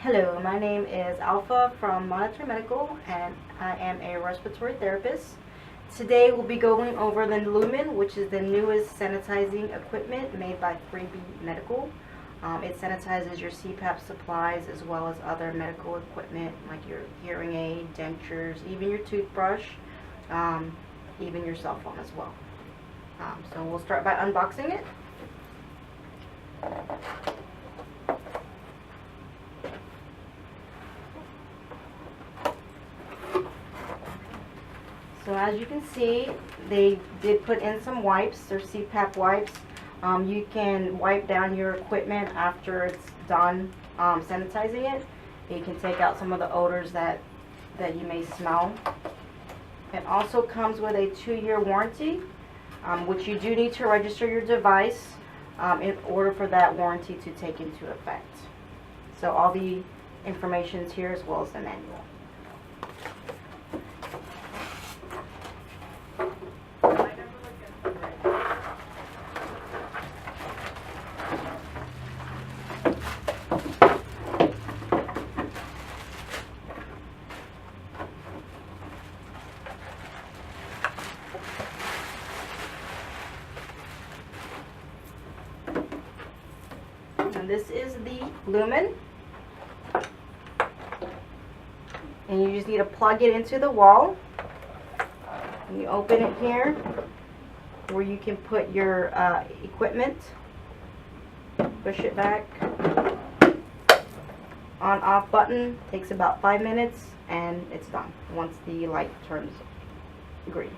Hello, my name is Alpha from Monitor Medical, and I am a respiratory therapist. Today we'll be going over the Lumin, which is the newest sanitizing equipment made by 3B Medical. It sanitizes your CPAP supplies as well as other medical equipment like your hearing aid, dentures, even your toothbrush, even your cell phone as well. So we'll start by unboxing it. So as you can see, they did put in some wipes. They're CPAP wipes. You can wipe down your equipment after it's done sanitizing it. You can take out some of the odors that you may smell. It also comes with a 2-year warranty, which you do need to register your device in order for that warranty to take into effect. So all the information is here as well as the manual. And this is the Lumin, and you just need to plug it into the wall, and you open it here where you can put your equipment, push it back, on off button, takes about 5 minutes and it's done once the light turns green.